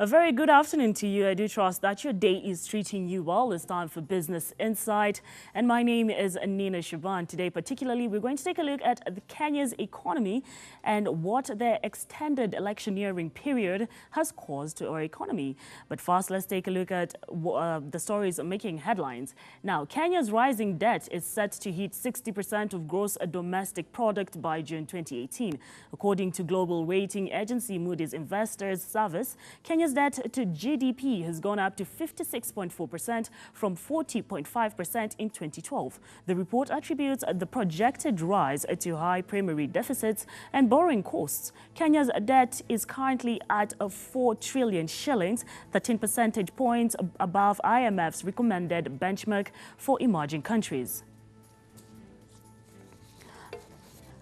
A very good afternoon to you. I do trust that your day is treating you well. It's time for Business Insight. And my name is Nina Shaban. Today, particularly, we're going to take a look at Kenya's economy and what the extended electioneering period has caused to our economy. But first, let's take a look at the stories making headlines. Now, Kenya's rising debt is set to hit 60% of gross domestic product by June 2018. According to global rating agency Moody's Investors Service, Kenya's debt to GDP has gone up to 56.4% from 40.5% in 2012. The report attributes the projected rise to high primary deficits and borrowing costs. Kenya's debt is currently at 4 trillion shillings, 13 percentage points above IMF's recommended benchmark for emerging countries.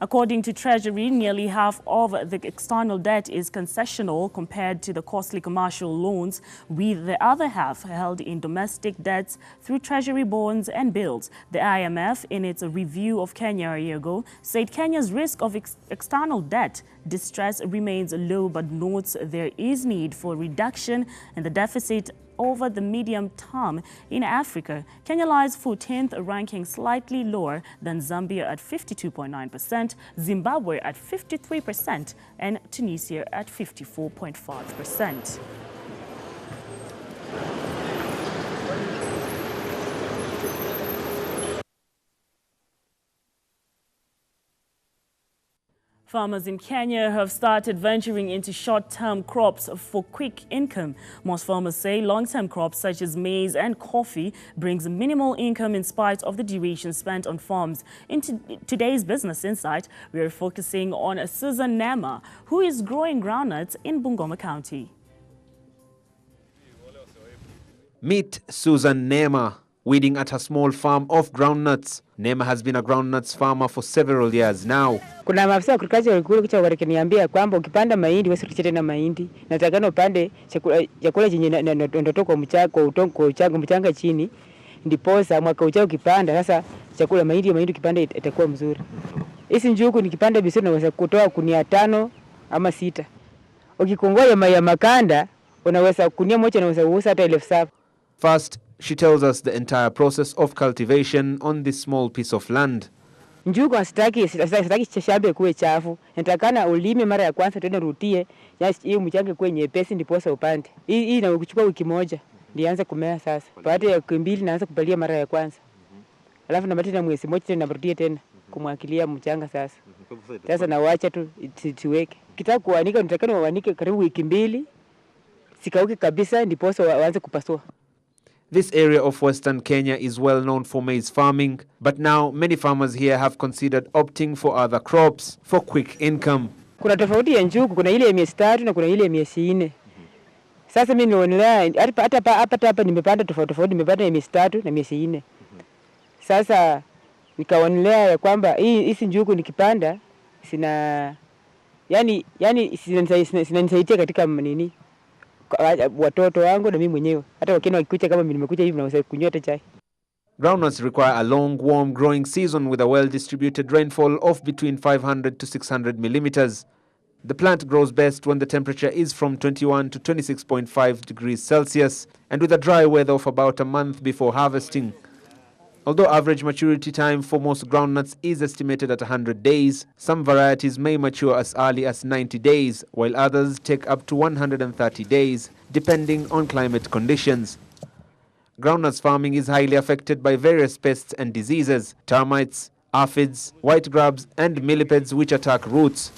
According to Treasury, nearly half of the external debt is concessional compared to the costly commercial loans, with the other half held in domestic debts through Treasury bonds and bills. The IMF, in its review of Kenya a year ago, said Kenya's risk of external debt distress remains low, but notes there is need for reduction in the deficit over the medium term. In Africa, Kenya lies 14th, ranking slightly lower than Zambia at 52.9%, Zimbabwe at 53%, and Tunisia at 54.5%. Farmers in Kenya have started venturing into short-term crops for quick income. Most farmers say long-term crops such as maize and coffee brings minimal income in spite of the duration spent on farms. In today's Business Insight, we are focusing on Susan Nema, who is growing groundnuts in Bungoma County. Meet Susan Nema, weeding at a small farm of groundnuts. Nema has been a groundnuts farmer for several years now. Kuna maafisa wa agriculture walikuwa kicha wakiniambia kwamba ukipanda mahindi wewe usitie tena mahindi. Natakana upande chakula chenye ndoto kwa mchanga chini. Ndiposa mwaka ujao ukipanda sasa chakula mahindi ukipanda itakuwa mzuri. Hizi njugu nikipanda vizuri naweza kutoa kunia 5 ama 6. Ukikongoja ya makanda unaweza kunia moja unaweza uuza hata 7,000. First, she tells us the entire process of cultivation on this small piece of land. Njugu asitaki shamba kuwe chafu. Natakana ulime mara ya kwanza tena rutie, hiyo mchanga kuwe nyepesi ndiposa upande. Hii inakuchukua wiki moja ndianza kumea sasa. Baada ya wiki 2 naanza kupalia mara ya kwanza. Alafu na baada ya mwezi mmoja tena narudia tena kumwagilia mchanga sasa. Sasa nawaacha tu tiweke. Kitaka kuanika nitakana waanike karibu wiki 2. Sikauke kabisa ndiposa waanze kupasua. This area of Western Kenya is well known for maize farming, but now many farmers here have considered opting for other crops for quick income. Kuna tofauti ya njugu, kuna ile ya miezi 3 na kuna ile ya miezi 4. Sasa mimi nionelea hapa nimepanda tofauti, nimepanda ya miezi 3 na miezi 4. Sasa nikaonelea ya kwamba hizi njugu nikipanda yani sinanisaidia katika nini watoto wangu na mimi mwenyewe. Hata wakina wakikuja kama mimi nimekuja hivi naweza kunywa chai. Groundnuts require a long, warm growing season with a well-distributed rainfall of between 500 to 600 millimeters. The plant grows best when the temperature is from 21 to 26.5 degrees Celsius and with a dry weather of about a month before harvesting. Although average maturity time for most groundnuts is estimated at 100 days, some varieties may mature as early as 90 days, while others take up to 130 days, depending on climate conditions. Groundnuts farming is highly affected by various pests and diseases, termites, aphids, white grubs, and millipedes which attack roots.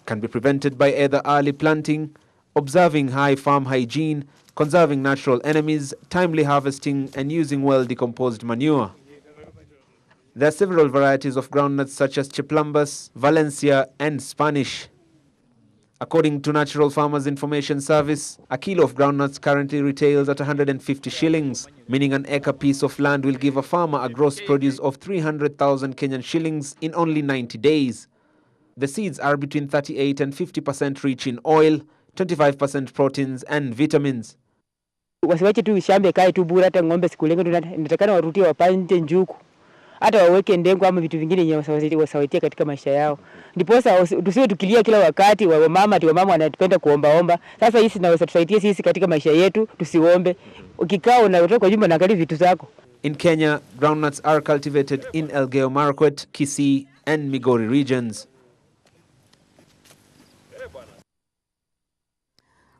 Can be prevented by either early planting, observing high farm hygiene, conserving natural enemies, timely harvesting, and using well-decomposed manure. There are several varieties of groundnuts such as Chiplumbus, Valencia, and Spanish. According to Natural Farmers Information Service, a kilo of groundnuts currently retails at 150 shillings, meaning an acre piece of land will give a farmer a gross produce of 300,000 Kenyan shillings in only 90 days. The seeds are between 38 and 50% rich in oil, 25% proteins and vitamins. Wasiwache tu shamba kae tu bure hata ng'ombe sikulenga natakana warutie wapande njugu. hata waweke ndengu ama vitu vingine yenye wasawaitia katika maisha yao. Ndiposa tusiwe tukilia kila wakati wa mama wanatupenda kuombaomba. Sasa hii inaweza tusaidia sisi katika maisha yetu, tusiombe. Ukikaa unatoka kwa nyumba na angalia vitu zako. In Kenya, groundnuts are cultivated in Elgeyo Marakwet, Kisii and Migori regions.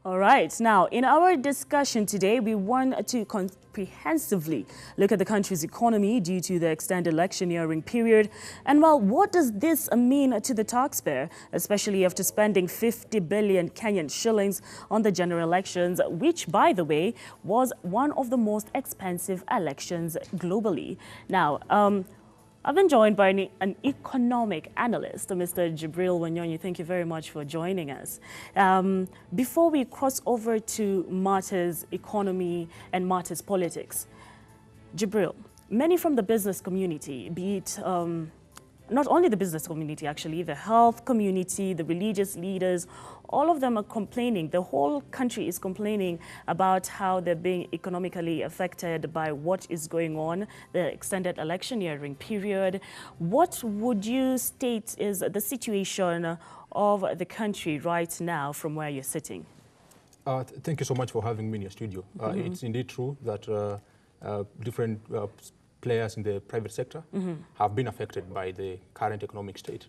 All right. Now, in our discussion today, we want to comprehensively look at the country's economy due to the extended electioneering period. And well, what does this mean to the taxpayer, especially after spending 50 billion Kenyan shillings on the general elections, which, by the way, was one of the most expensive elections globally. Now, I've been joined by an economic analyst, Mr. Jibril Wanyonyi. Thank you very much for joining us. Before we cross over to matters economy and matters politics, Jibril, many from the business community, be it not only the business community, actually, the health community, the religious leaders, all of them are complaining. The whole country is complaining about how they're being economically affected by what is going on, the extended electioneering period. What would you state is the situation of the country right now from where you're sitting? Thank you so much for having me in your studio. It's indeed true that different players in the private sector have been affected by the current economic state.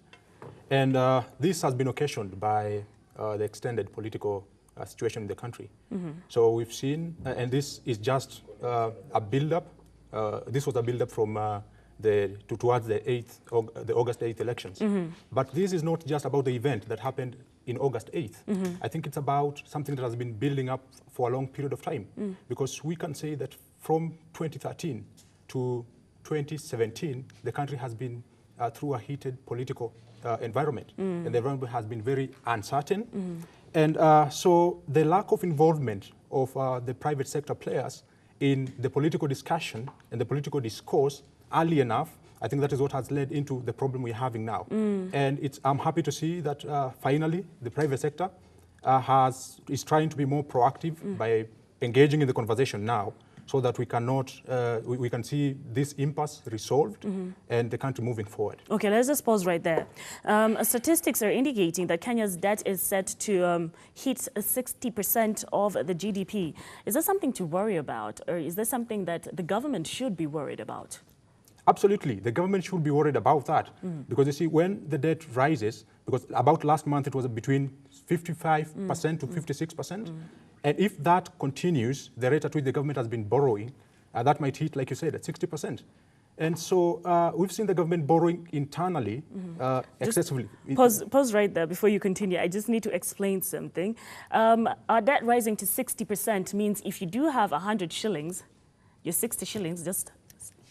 And this has been occasioned by the extended political situation in the country. So we've seen, and this is just a build-up. This was a build-up from towards the August 8th elections. But this is not just about the event that happened in August 8th. I think it's about something that has been building up for a long period of time. Because we can say that from 2013 to 2017, the country has been through a heated political environment. And the environment has been very uncertain. And so the lack of involvement of the private sector players in the political discussion and the political discourse early enough, I think that is what has led into the problem we're having now. And I'm happy to see that finally the private sector is trying to be more proactive by engaging in the conversation now, so that we can see this impasse resolved and the country moving forward. Okay, let's just pause right there. Statistics are indicating that Kenya's debt is set to hit 60% of the GDP. Is that something to worry about, or is that something that the government should be worried about? Absolutely, the government should be worried about that. Because you see, when the debt rises, because about last month it was between 55% to 56%, and if that continues, the rate at which the government has been borrowing, that might hit, like you said, at 60%. And so we've seen the government borrowing internally excessively. Pause right there before you continue. I just need to explain something. Our debt rising to 60% means if you do have 100 shillings, your 60 shillings just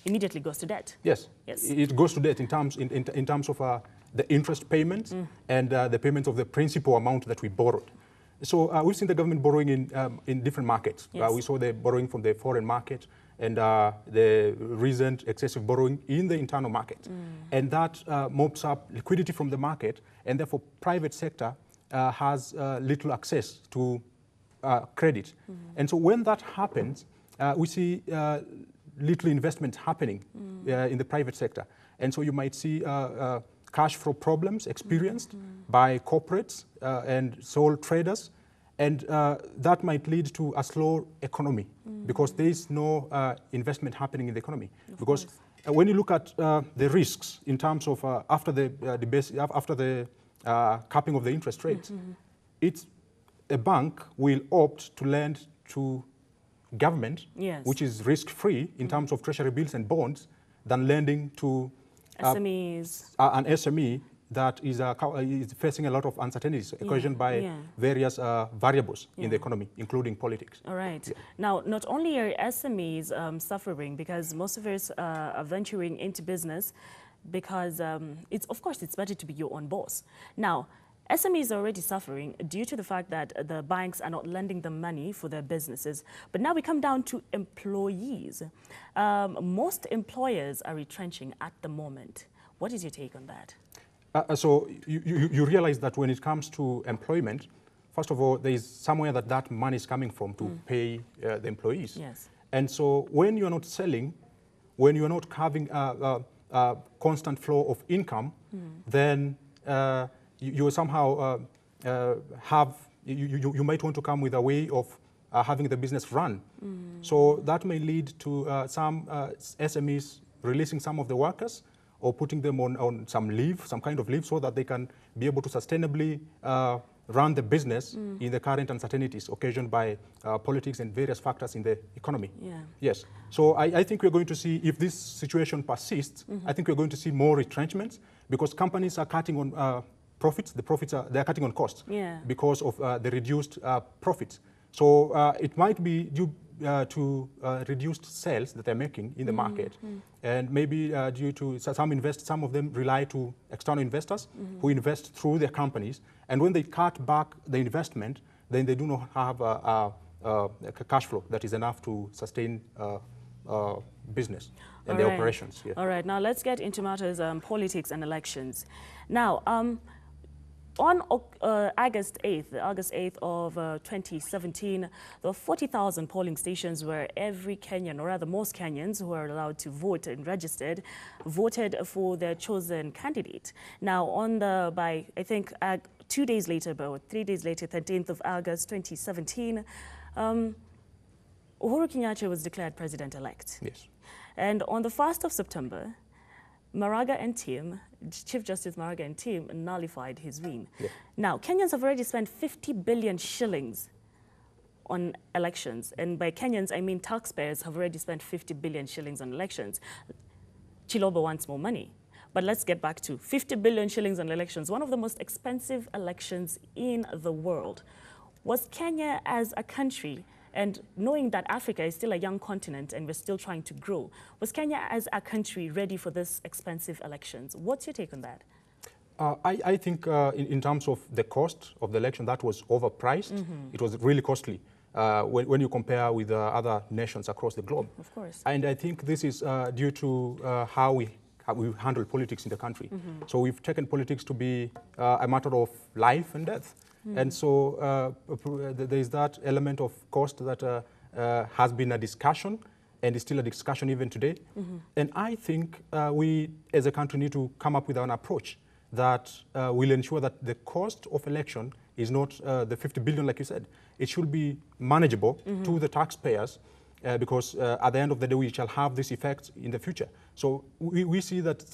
immediately goes to debt. Yes. It goes to debt in terms of the interest payments and the payments of the principal amount that we borrowed. So we've seen the government borrowing in different markets. Yes. We saw the borrowing from the foreign market and the recent excessive borrowing in the internal market. And that mops up liquidity from the market, and therefore private sector has little access to credit. And so when that happens, we see little investment happening in the private sector. And so you might see cash flow problems experienced by corporates and sole traders, and that might lead to a slow economy because there is no investment happening in the economy. Because when you look at the risks in terms of after the capping of the interest rates, a bank will opt to lend to government, which is risk-free in terms of treasury bills and bonds, than lending to SMEs. An SME that is facing a lot of uncertainties occasioned by various variables in the economy, including politics. All right. Now, not only are SMEs suffering because most of us are venturing into business because of course, it's better to be your own boss. Now, SMEs are already suffering due to the fact that the banks are not lending them money for their businesses. But now we come down to employees. Most employers are retrenching at the moment. What is your take on that? So you realize that when it comes to employment, first of all, there is somewhere that money is coming from to pay the employees. Yes. And so when you're not selling, when you're not having constant flow of income, then you somehow you might want to come with a way of having the business run. So that may lead to some SMEs releasing some of the workers or putting them on some leave, some kind of leave, so that they can be able to sustainably run the business in the current uncertainties occasioned by politics and various factors in the economy. Yeah. Yes. So I think we're going to see, if this situation persists, I think we're going to see more retrenchments, because companies are cutting on profits. They're cutting on costs because of the reduced profits. So it might be due to reduced sales that they're making in the market, and maybe due to some of them rely to external investors who invest through their companies, and when they cut back the investment, then they do not have a cash flow that is enough to sustain business and their operations. Yeah. All right, now let's get into matters politics and elections. Now, on August 8th of 2017, there were 40,000 polling stations where every Kenyan, or rather most Kenyans who are allowed to vote and registered, voted for their chosen candidate. Now, by I think 2 days later, about 3 days later, 13th of August 2017, Uhuru Kenyatta was declared president-elect. Yes. And on the 1st of September, Maraga and team, Chief Justice Maraga and team, nullified his win. Yeah. Now, Kenyans have already spent 50 billion shillings on elections. And by Kenyans, I mean taxpayers have already spent 50 billion shillings on elections. Chiloba wants more money. But let's get back to 50 billion shillings on elections, one of the most expensive elections in the world. Was Kenya as a country, and knowing that Africa is still a young continent and we're still trying to grow, was Kenya as a country ready for this expensive elections? What's your take on that? I think in terms of the cost of the election, that was overpriced. It was really costly when you compare with other nations across the globe. Of course. And I think this is due to how we handle politics in the country. So we've taken politics to be a matter of life and death. And so there is that element of cost that has been a discussion and is still a discussion even today. And I think we as a country need to come up with an approach that will ensure that the cost of election is not the 50 billion, like you said. It should be manageable to the taxpayers, because at the end of the day, we shall have this effect in the future. So we see that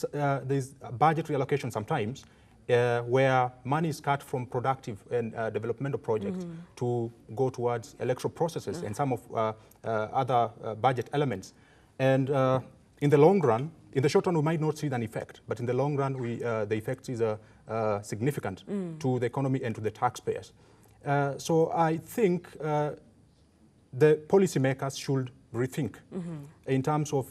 there's a budget reallocation sometimes where money is cut from productive and developmental projects to go towards electoral processes and some of other budget elements. And in the long run, in the short run, we might not see an effect, but in the long run, the effect is significant to the economy and to the taxpayers. So I think the policymakers should rethink in terms of,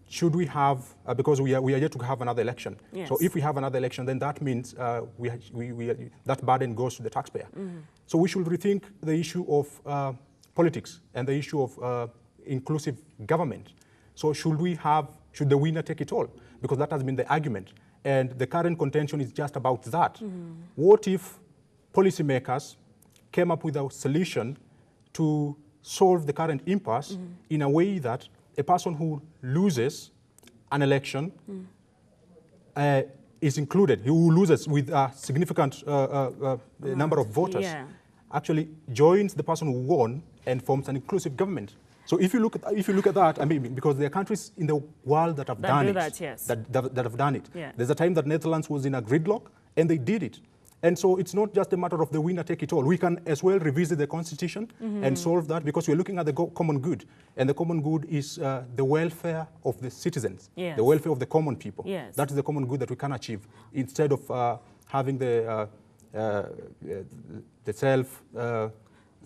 should we have, because we are yet to have another election. Yes. So if we have another election, then that means that burden goes to the taxpayer. So we should rethink the issue of politics and the issue of inclusive government. So should the winner take it all? Because that has been the argument. And the current contention is just about that. What if policymakers came up with a solution to solve the current impasse in a way that a person who loses an election is included, who loses with a significant number of voters, actually joins the person who won and forms an inclusive government. So if you look at that, I mean, because there are countries in the world that have done it, that have done it. Yeah. There's a time that Netherlands was in a gridlock, and they did it. And so it's not just a matter of the winner take it all. We can as well revisit the constitution and solve that, because we're looking at the common good. And the common good is the welfare of the citizens, the welfare of the common people. Yes. That is the common good that we can achieve, instead of having the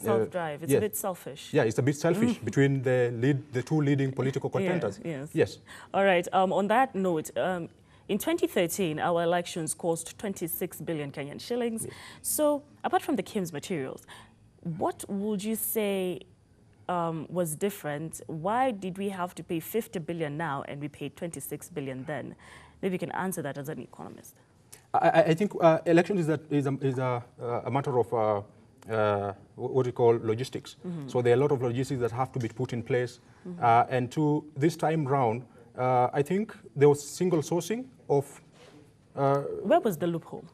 self-drive. It's a bit selfish. Yeah, it's a bit selfish between the two leading political contenders. Yes. All right. On that note, in 2013, our elections cost 26 billion Kenyan shillings. Yes. So, apart from the KIMS materials, what would you say was different? Why did we have to pay 50 billion now and we paid 26 billion then? Maybe you can answer that as an economist. I think elections is a matter of what we call logistics. So there are a lot of logistics that have to be put in place. And this time round, I think there was single sourcing of... Where was the loophole?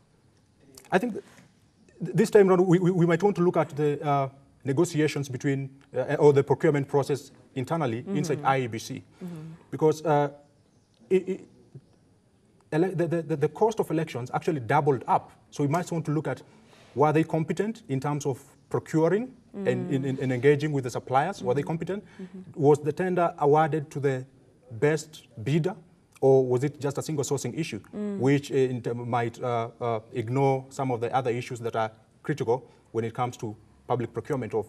I think this time around, we might want to look at the negotiations between, or the procurement process internally inside IEBC. Because the cost of elections actually doubled up. So we might want to look at, were they competent in terms of procuring and in engaging with the suppliers? Were they competent? Was the tender awarded to the best bidder? Or was it just a single sourcing issue, which might ignore some of the other issues that are critical when it comes to public procurement of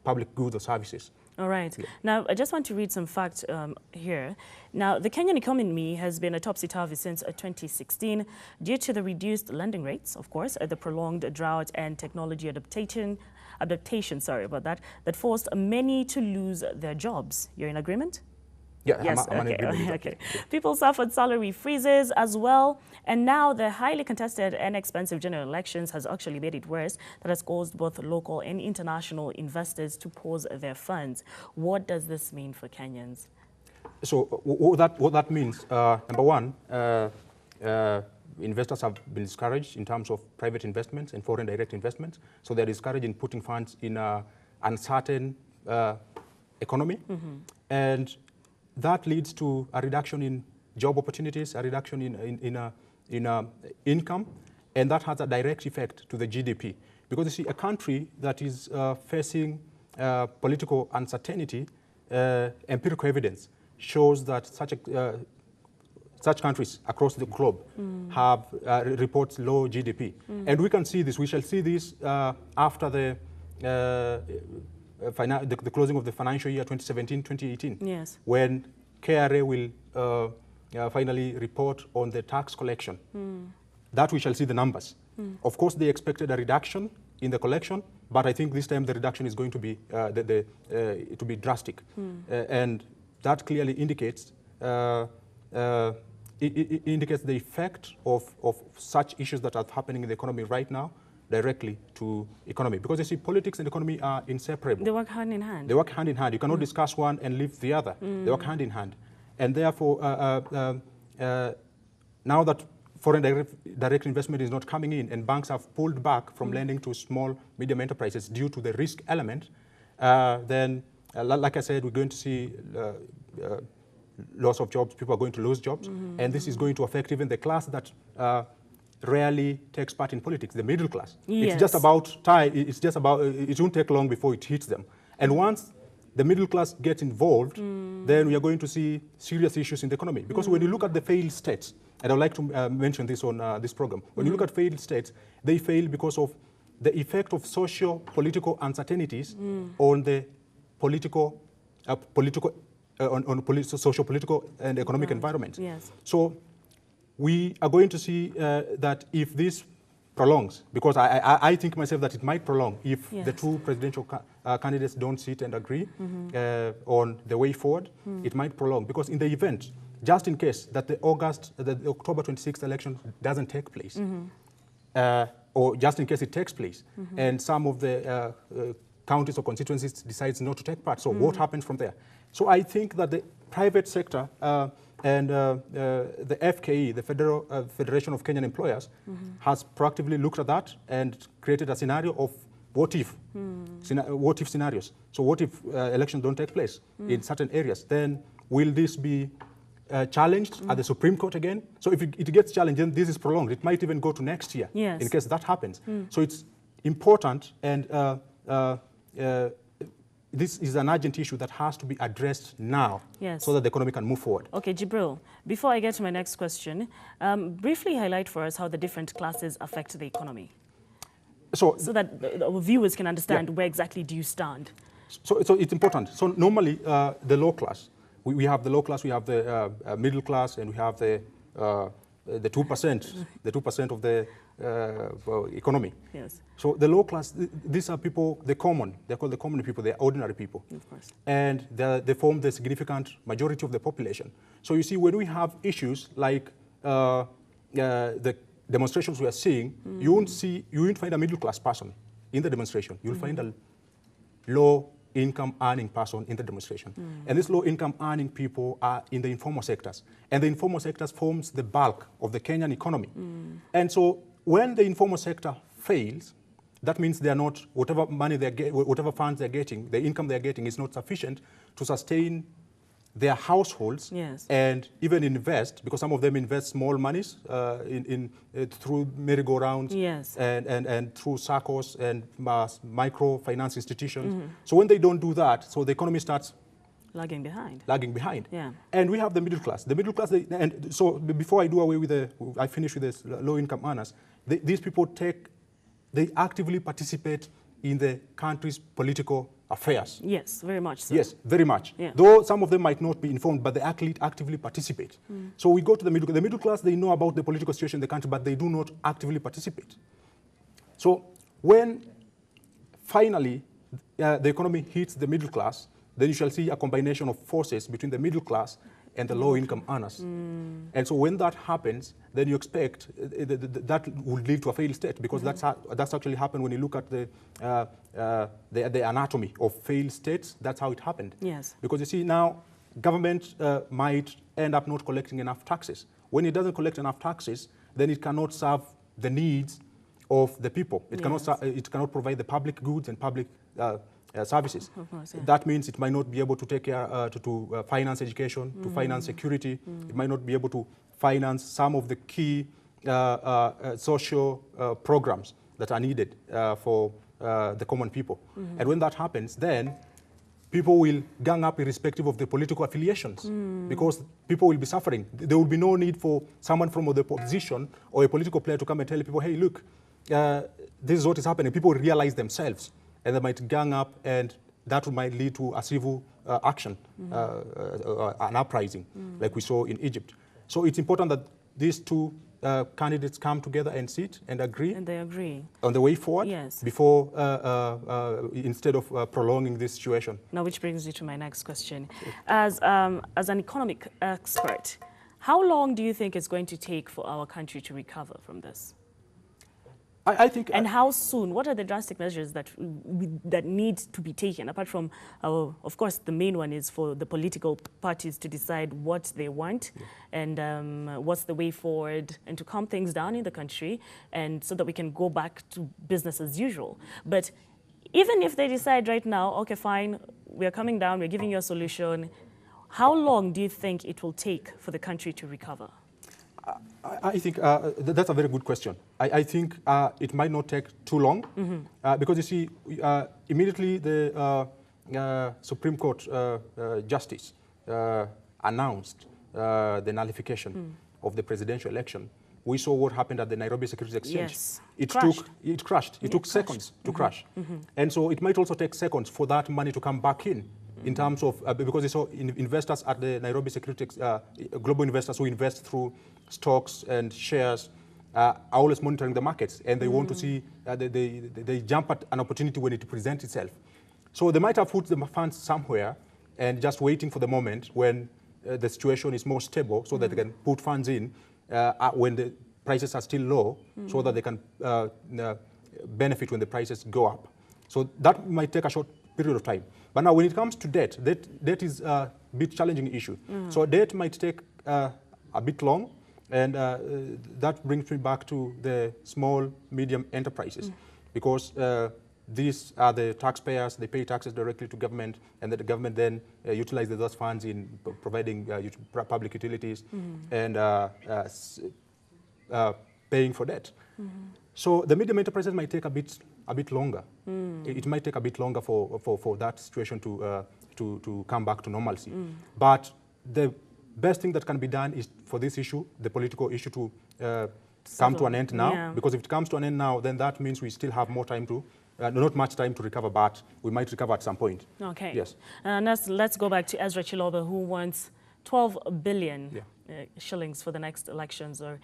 public goods or services? All right. Yeah. Now, I just want to read some facts here. Now, the Kenyan economy has been a topsy-turvy since 2016 due to the reduced lending rates, of course, the prolonged drought and technology adaptation, that forced many to lose their jobs. You're in agreement? Yeah, Yes, I'm in agreement with that. okay. People suffered salary freezes as well, and now the highly contested and expensive general elections has actually made it worse. That has caused both local and international investors to pause their funds. What does this mean for Kenyans? So what that means, number one, investors have been discouraged in terms of private investments and foreign direct investments. So they're discouraged in putting funds in an uncertain economy. And that leads to a reduction in job opportunities, a reduction in income, and that has a direct effect to the GDP. Because you see, a country that is facing political uncertainty, empirical evidence shows that such countries across the globe have reports low GDP. And we can see this, we shall see this after the closing of the financial year 2017-2018, Yes. when KRA will finally report on the tax collection. That we shall see the numbers. Of course, they expected a reduction in the collection, but I think this time the reduction is going to be to be drastic, and that clearly indicates it indicates the effect of such issues that are happening in the economy right now directly to economy. Because you see, politics and economy are inseparable. They work hand in hand. They work hand in hand. You cannot discuss one and leave the other. They work hand in hand. And therefore, now that foreign direct investment is not coming in and banks have pulled back from lending to small, medium enterprises due to the risk element, then, like I said, we're going to see loss of jobs. People are going to lose jobs. And this is going to affect even the class that rarely takes part in politics, the middle class. Yes. It's just about time. It's just about, it won't take long before it hits them. And once the middle class gets involved, then we are going to see serious issues in the economy. Because when you look at the failed states, and I'd like to mention this on this program, when you look at failed states, they fail because of the effect of socio-political uncertainties on the socio-political and economic environment. Yes. So we are going to see that if this prolongs, because I think myself that it might prolong if Yes. the two presidential candidates don't sit and agree on the way forward, it might prolong. Because in the event, just in case that the October 26th election doesn't take place, or just in case it takes place, and some of the counties or constituencies decides not to take part, so what happens from there? So I think that the private sector and the FKE, the Federation of Kenyan Employers, has proactively looked at that and created a scenario of what if, what if scenarios. So what if elections don't take place in certain areas? Then will this be challenged at the Supreme Court again? So if it gets challenged, then this is prolonged. It might even go to next year in case that happens. So it's important, and this is an urgent issue that has to be addressed now so that the economy can move forward. Okay, Jibril, before I get to my next question, briefly highlight for us how the different classes affect the economy. So that our viewers can understand where exactly do you stand. So it's important. So normally the low class, we have the low class, we have the middle class, and we have the 2% of the economy. Yes. So the low class, these are people, they're called the common people, they're ordinary people. Of course. And they form the significant majority of the population. So you see, when we have issues like the demonstrations we are seeing, you won't find a middle class person in the demonstration. You'll find a low income earning person in the demonstration. And these low income earning people are in the informal sectors. And the informal sectors forms the bulk of the Kenyan economy. And so when the informal sector fails, that means they are not, whatever money whatever funds they're getting, the income they're getting is not sufficient to sustain their households and even invest, because some of them invest small monies through merry-go-rounds and through SACCOs and microfinance institutions. So when they don't do that, so the economy starts lagging behind. Yeah. And we have the middle class. The middle class, and so before I do away with I finish with the low-income earners, these people they actively participate in the country's political affairs. Yes, very much so. Yes, very much. Yeah. Though some of them might not be informed, but they actively participate. So we go to the middle class. The middle class, they know about the political situation in the country, but they do not actively participate. So when finally the economy hits the middle class, then you shall see a combination of forces between the middle class and the low-income earners. And so when that happens, then you expect that will lead to a failed state, because that's actually happened when you look at the anatomy of failed states. That's how it happened. Yes. Because you see now, government might end up not collecting enough taxes. When it doesn't collect enough taxes, then it cannot serve the needs of the people. It cannot provide the public goods and public services. Of course, yeah. That means it might not be able to take care to finance education, to finance security. It might not be able to finance some of the key social programs that are needed for the common people. And when that happens, then people will gang up irrespective of the political affiliations, because people will be suffering. There will be no need for someone from the opposition or a political player to come and tell people, hey, look, this is what is happening. People realize themselves, and they might gang up, and that might lead to a civil action, an uprising, like we saw in Egypt. So it's important that these two candidates come together and sit and agree. And they agree. On the way forward, before, instead of prolonging this situation. Now, which brings me to my next question. As an economic expert, how long do you think it's going to take for our country to recover from this? I think, and how soon? What are the drastic measures that need to be taken? Apart from, of course, the main one is for the political parties to decide what they want and what's the way forward, and to calm things down in the country, and so that we can go back to business as usual. But even if they decide right now, okay, fine, we're coming down, we're giving you a solution, how long do you think it will take for the country to recover? I think that's a very good question. I think it might not take too long, because you see, immediately the Supreme Court Justice announced the nullification of the presidential election. We saw what happened at the Nairobi Securities Exchange. Yes. It crashed. It took seconds to crash. And so it might also take seconds for that money to come back in terms of, because you saw investors at the Nairobi Securities, global investors who invest through stocks and shares are always monitoring the markets, and they want to see, they jump at an opportunity when it presents itself. So they might have put the funds somewhere and just waiting for the moment when the situation is more stable, so that they can put funds in when the prices are still low, so that they can benefit when the prices go up. So that might take a short period of time. But now when it comes to debt is a bit challenging issue. So debt might take a bit long, and that brings me back to the small, medium enterprises, because these are the taxpayers. They pay taxes directly to government, and the government then utilizes those funds in providing public utilities and paying for debt. So the medium enterprises might take a bit longer. It might take a bit longer for that situation to come back to normalcy. But the best thing that can be done is for this issue, the political issue, to come to an end now. Because if it comes to an end now, then that means we still have more time to, not much time to recover, but we might recover at some point. Okay. Yes. Let's go back to Ezra Chiloba, who wants 12 billion shillings for the next elections, or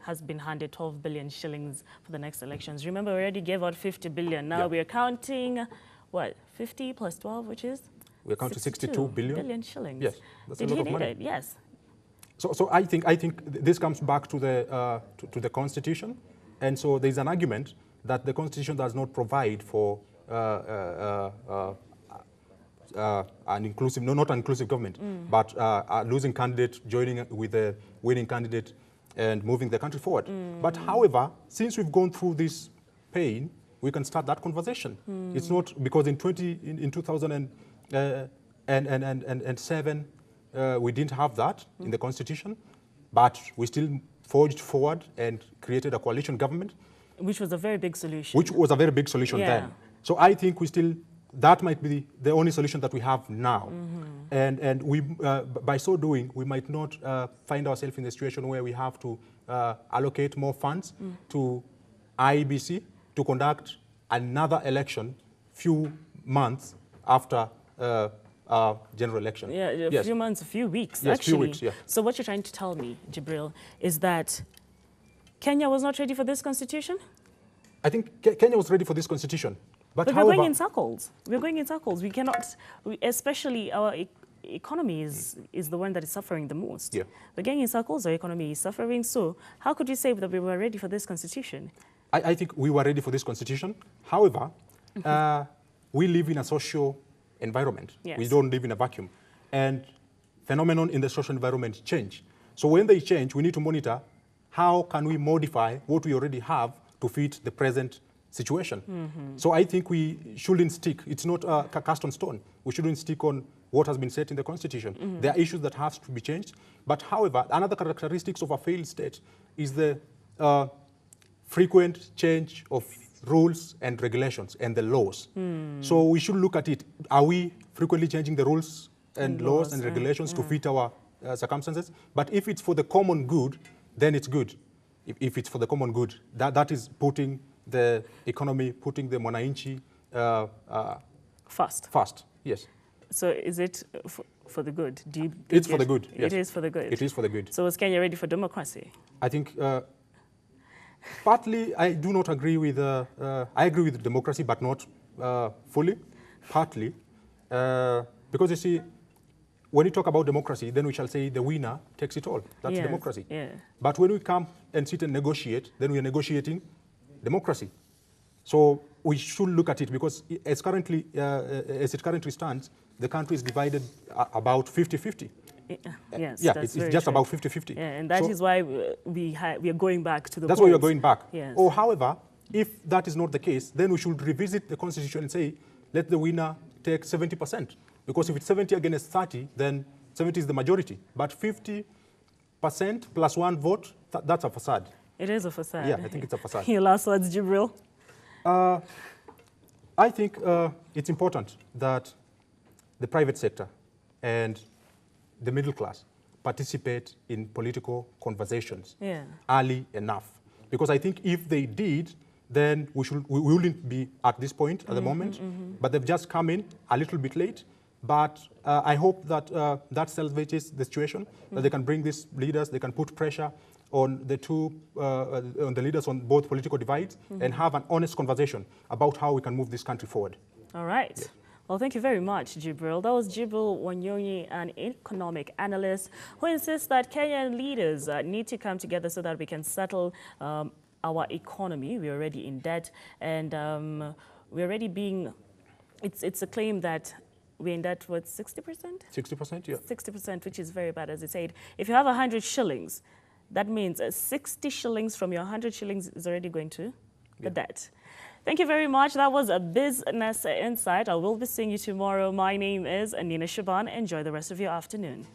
has been handed 12 billion shillings for the next elections. Remember, we already gave out 50 billion. Now we're counting, what, 50 plus 12, which is? We're counting 62 billion shillings. Yes, that's Did a lot he of need money. it? Yes. So I think this comes back to the Constitution, and so there's an argument that the Constitution does not provide for a an inclusive, no, not an inclusive government, but a losing candidate joining with a winning candidate and moving the country forward. But however, since we've gone through this pain, we can start that conversation. It's not because in 2007 we didn't have that in the constitution, but we still forged forward and created a coalition government. Which was a very big solution. Which was a very big solution then. So I think that might be the only solution that we have now. And we, by so doing, we might not find ourselves in a situation where we have to allocate more funds to IEBC to conduct another election few months after general election. Yeah, a few months, a few weeks, yes, actually. Few weeks, yeah. So what you're trying to tell me, Jibril, is that Kenya was not ready for this constitution? I think Kenya was ready for this constitution. But we're going in circles. We're going in circles. We cannot, especially our economy is the one that is suffering the most. Yeah. We're going in circles, our economy is suffering. So how could you say that we were ready for this constitution? I think we were ready for this constitution. However, we live in a social environment. Yes. We don't live in a vacuum. And phenomenon in the social environment change. So when they change, we need to monitor how can we modify what we already have to fit the present situation. So I think we shouldn't stick, it's not a cast on stone. We shouldn't stick on what has been set in the constitution. There are issues that have to be changed. But however, another characteristics of a failed state is the frequent change of rules and regulations and the laws. So we should look at it. Are we frequently changing the rules and laws and regulations to fit our circumstances? But if it's for the common good, then it's good. If it's for the common good, that is putting the economy, putting the mwananchi first, yes. So is it for the good? It's for the good, yes. It is for the good. It is for the good. So is Kenya ready for democracy? I think partly I do not agree with, I agree with democracy, but not fully, partly. Because you see, when you talk about democracy, then we shall say the winner takes it all. That's democracy. Yeah. But when we come and sit and negotiate, then we are negotiating democracy. So we should look at it because as it currently stands, the country is divided about 50-50. Yes, yeah, that's it's just about 50-50. Yeah, and that is why we are going back to the That's why we are going back. Yes. Or however, if that is not the case, then we should revisit the constitution and say, let the winner take 70%. Because if it's 70 against 30, then 70 is the majority. But 50% plus one vote, that's a facade. It is a facade. Yeah, I think it's a facade. Your last words, Jibril? I think it's important that the private sector and the middle class participate in political conversations early enough. Because I think if they did, then we wouldn't be at this point at the moment. But they've just come in a little bit late. But I hope that that salvages the situation, that they can bring these leaders, they can put pressure on the on the leaders on both political divides and have an honest conversation about how we can move this country forward. All right. Yeah. Well, thank you very much, Jibril. That was Jibril Wanyonyi, an economic analyst who insists that Kenyan leaders need to come together so that we can settle our economy. We're already in debt, and we're already being, it's a claim that we're in debt, what, 60%? 60%, yeah. 60%, which is very bad, as I said. If you have 100 shillings, that means 60 shillings from your 100 shillings is already going to the debt. Thank you very much. That was a Business Insight. I will be seeing you tomorrow. My name is Nina Shaban. Enjoy the rest of your afternoon.